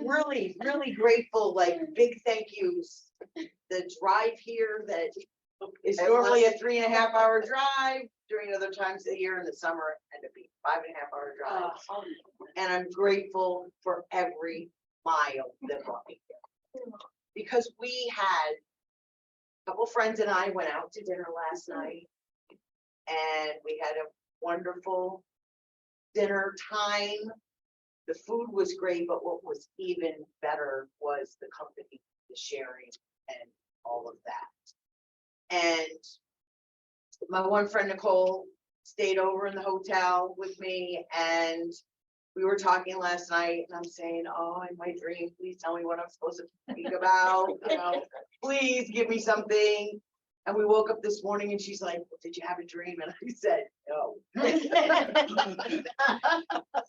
really, really grateful, like big thank yous. The drive here that is normally a 3.5 hour drive during other times of the year in the summer and to be 5.5 hour drive. And I'm grateful for every mile that brought me here. Because we had a couple friends and I went out to dinner last night and we had a wonderful dinner time. The food was great, but what was even better was the company, the sharing, and all of that. And my one friend Nicole stayed over in the hotel with me, and we were talking last night, and I'm saying, "Oh, in my dream, please tell me what I'm supposed to speak about. You know, please give me something." And we woke up this morning, and she's like, "Well, did you have a dream?" And I said, "No."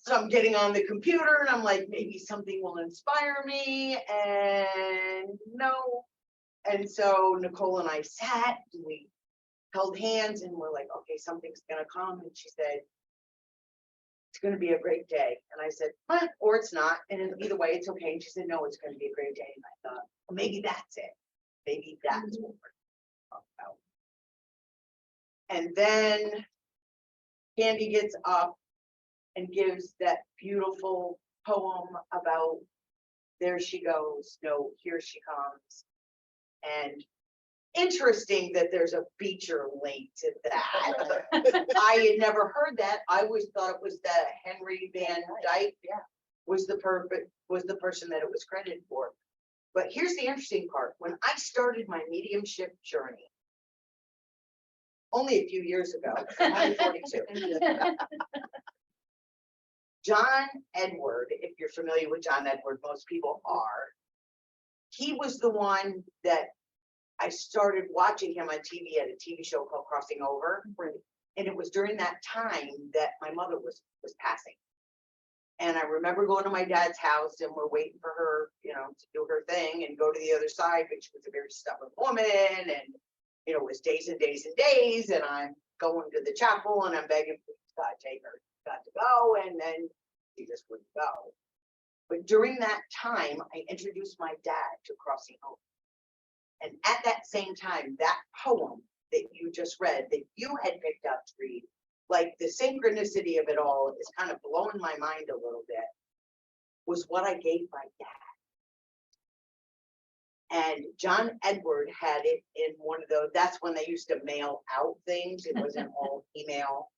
So I'm getting on the computer, and I'm like, maybe something will inspire me, and no. And so Nicole and I sat, and we held hands, and we're like, okay, something's gonna come. And she said, "It's gonna be a great day." And I said, "What? Or it's not. And either way, it's okay." And she said, "No, it's gonna be a great day." And I thought, well, maybe that's it. Maybe that's what we're talking about. And then Candy gets up and gives that beautiful poem about there she goes, no, here she comes. And interesting that there's a Beecher link to that. I had never heard that. I always thought it was that Henry Van Dyke was the person that it was credited for. But here's the interesting part. When I started my mediumship journey, only a few years ago, I'm 42. John Edward, if you're familiar with John Edward, most people are. He was the one that I started watching him on TV at a TV show called Crossing Over. Right. And it was during that time that my mother was passing. And I remember going to my dad's house and we're waiting for her, you know, to do her thing and go to the other side, but she was a very stubborn woman. And, you know, it was days and days and days. And I'm going to the chapel and I'm begging, please God, take her, got to go. And then she just wouldn't go. But during that time, I introduced my dad to Crossing Over. And at that same time, that poem that you just read, that you had picked up to read, like the synchronicity of it all is kind of blowing my mind a little bit, was what I gave my dad. And John Edward had it in one of those, that's when they used to mail out things. It wasn't all email,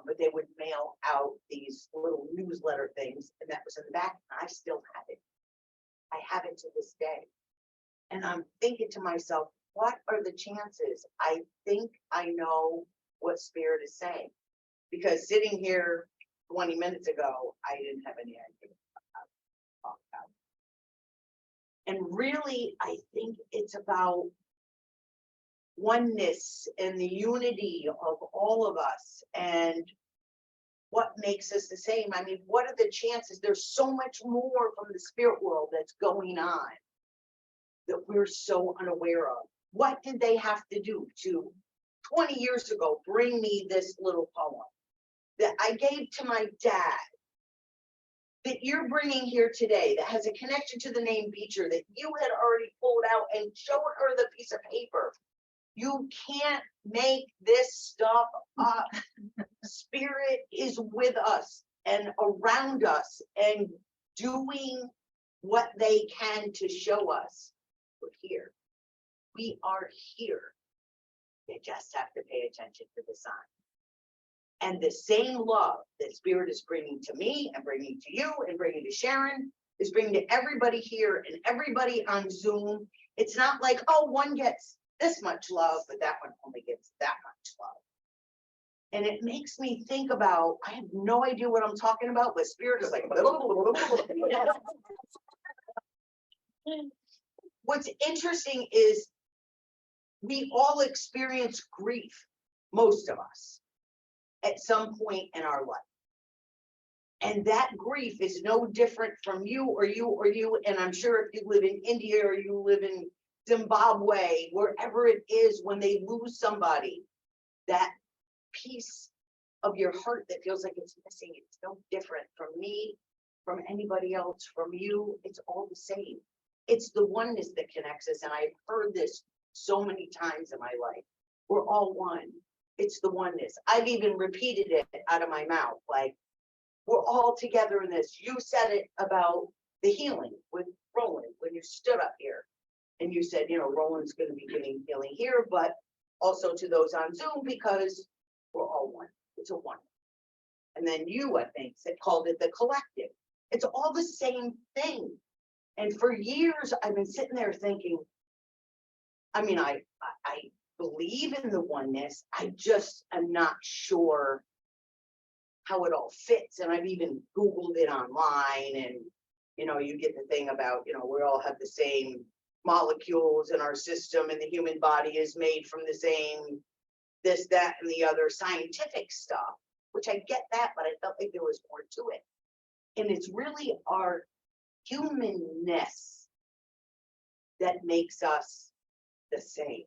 but they would mail out these little newsletter things, and that was in the back. And I still have it. I have it to this day. And I'm thinking to myself, what are the chances? I think I know what Spirit is saying. Because sitting here 20 minutes ago, I didn't have any idea what I was talking about. And really, I think it's about oneness and the unity of all of us and what makes us the same. I mean, what are the chances? There's so much more from the spirit world that's going on that we're so unaware of. What did they have to do to 20 years ago bring me this little poem that I gave to my dad, that you're bringing here today, that has a connection to the name Beecher, that you had already pulled out and showed her the piece of paper? You can't make this stuff up. Spirit is with us and around us and doing what they can to show us we're here. We are here. They just have to pay attention to the sign. And the same love that Spirit is bringing to me and bringing to you and bringing to Sharon is bringing to everybody here and everybody on Zoom. It's not like, oh, one gets this much love, but that one only gets that much love. And it makes me think about, I have no idea what I'm talking about, but Spirit is like, what's interesting is we all experience grief, most of us, at some point in our life. And that grief is no different from you or you or you. And I'm sure if you live in India or you live in Zimbabwe, wherever it is, when they lose somebody, that piece of your heart that feels like it's missing, it's no different from me from anybody else, from you. It's all the same. It's the oneness that connects us. And I've heard this so many times in my life. We're all one. It's the oneness. I've even repeated it out of my mouth. Like, we're all together in this. You said it about the healing with Roland when you stood up here. And you said, you know, Roland's going to be giving healing here, but also to those on Zoom, because we're all one. It's a one. And then you, I think, called it the collective. It's all the same thing. And for years, I've been sitting there thinking, I mean, I believe in the oneness. I just am not sure how it all fits. And I've even Googled it online, and, you know, you get the thing about, you know, we all have the same molecules in our system, and the human body is made from the same this, that, and the other scientific stuff, which I get that, but I felt like there was more to it. And it's really our humanness that makes us the same.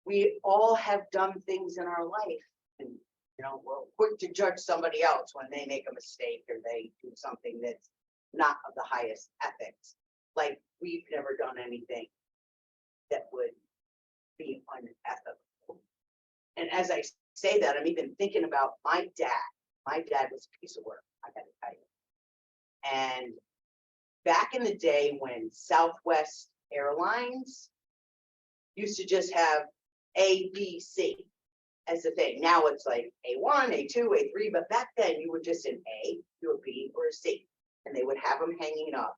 We all have done things in our life, and, you know, we're quick to judge somebody else when they make a mistake or they do something that's not of the highest ethics. Like, we've never done anything that would be unethical. And as I say that, I'm even thinking about my dad. My dad was a piece of work, I gotta tell you. And back in the day when Southwest Airlines used to just have A, B, C as the thing. Now it's like A1, A2, A3, but back then you were just an A, you were a B, or a C, and they would have them hanging up.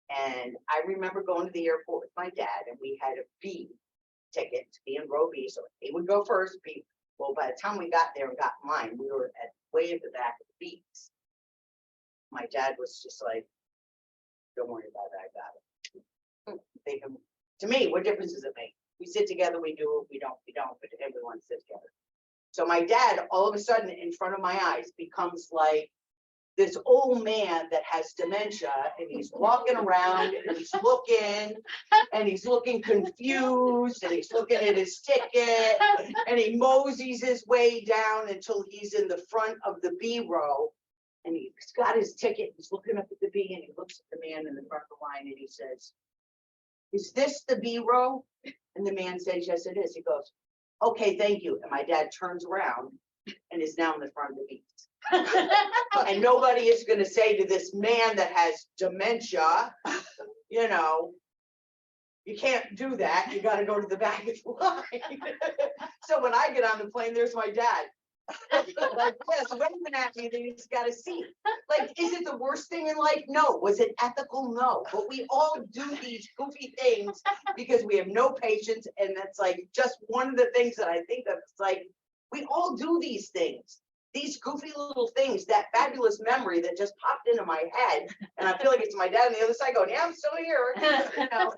And I remember going to the airport with my dad, and we had a B ticket to be in row B. So A would go first, B. Well, by the time we got there and got in line, we were at way at the back of the B's. My dad was just like, don't worry about it, I got it. To me, what difference does it make? We sit together, we do it, we don't, but everyone sits together. So my dad, all of a sudden, in front of my eyes, becomes like this old man that has dementia, and he's walking around and he's looking confused, and he's looking at his ticket, and he moseys his way down until he's in the front of the B row, and he's got his ticket, he's looking up at the B, and he looks at the man in the front of the line, and he says, "Is this the B row?" And the man says, "Yes, it is." He goes, "Okay, thank you." And my dad turns around and is now in the front of the B. And nobody is going to say to this man that has dementia, you know, you can't do that. You got to go to the back of the line. So when I get on the plane, there's my dad. Like, yes, waving at me, that he's got a seat. Like, is it the worst thing in life? No. Was it ethical? No. But we all do these goofy things because we have no patience. And that's like just one of the things that I think of. It's like, we all do these things. These goofy little things, that fabulous memory that just popped into my head, and I feel like it's my dad on the other side going, "Yeah, I'm still here." You know,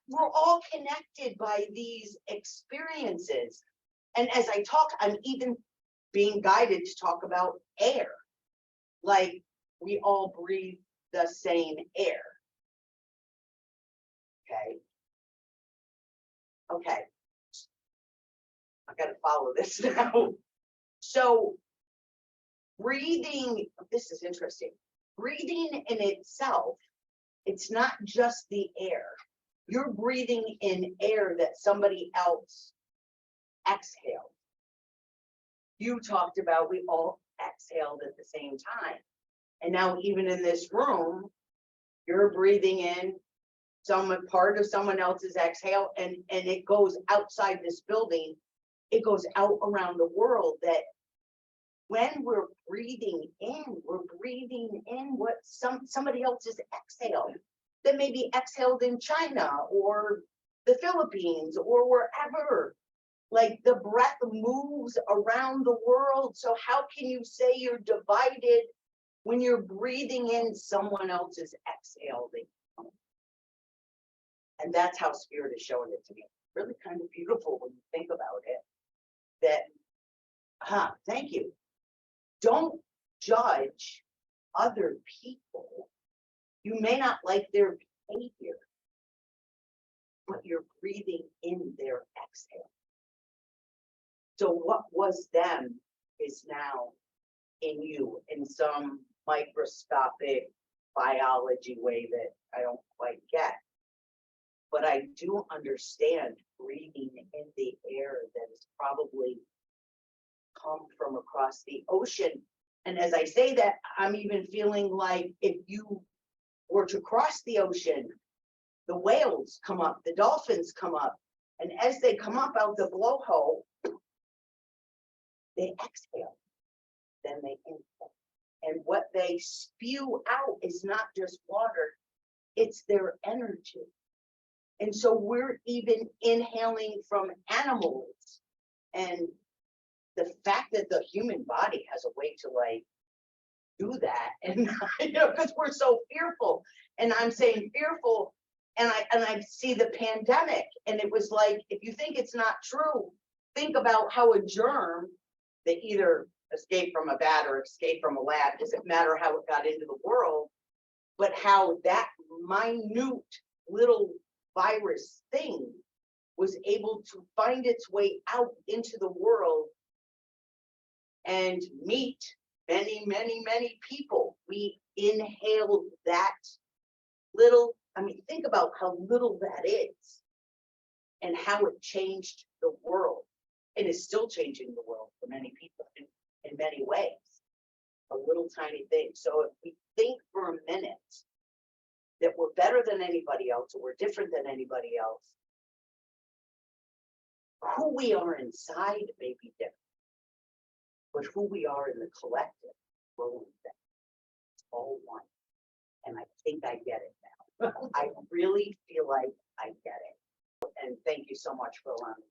we're all connected by these experiences. And as I talk, I'm even being guided to talk about air. Like, we all breathe the same air. Okay. I got to follow this now. So breathing, this is interesting. Breathing in itself, it's not just the air. You're breathing in air that somebody else exhaled. You talked about we all exhaled at the same time. And now even in this room, you're breathing in some part of someone else's exhale, and it goes outside this building. It goes out around the world, that when we're breathing in what somebody else's exhale that may be exhaled in China or the Philippines or wherever. Like, the breath moves around the world. So how can you say you're divided when you're breathing in someone else's exhale? And that's how Spirit is showing it to me. Really kind of beautiful when you think about it. That, thank you. Don't judge other people. You may not like their behavior, but you're breathing in their exhale. So what was them is now in you in some microscopic biology way that I don't quite get. But I do understand breathing in the air that has probably come from across the ocean. And as I say that, I'm even feeling like if you were to cross the ocean, the whales come up, the dolphins come up, and as they come up out the blowhole, they exhale, then they inhale. And what they spew out is not just water, it's their energy. And so we're even inhaling from animals. And the fact that the human body has a way to like do that, and because we're so fearful, and I'm saying fearful, and I see the pandemic, and it was like, if you think it's not true, think about how a germ that either escaped from a bat or escaped from a lab, doesn't matter how it got into the world, but how that minute little virus thing was able to find its way out into the world and meet many, many, many people. We inhaled that little, I mean, think about how little that is and how it changed the world. And is still changing the world for many people in many ways. A little tiny thing. So if we think for a minute that we're better than anybody else, or we're different than anybody else, who we are inside may be different, but who we are in the collective, we're one thing. It's all one. And I think I get it now. I really feel like I get it. And thank you so much for allowing me.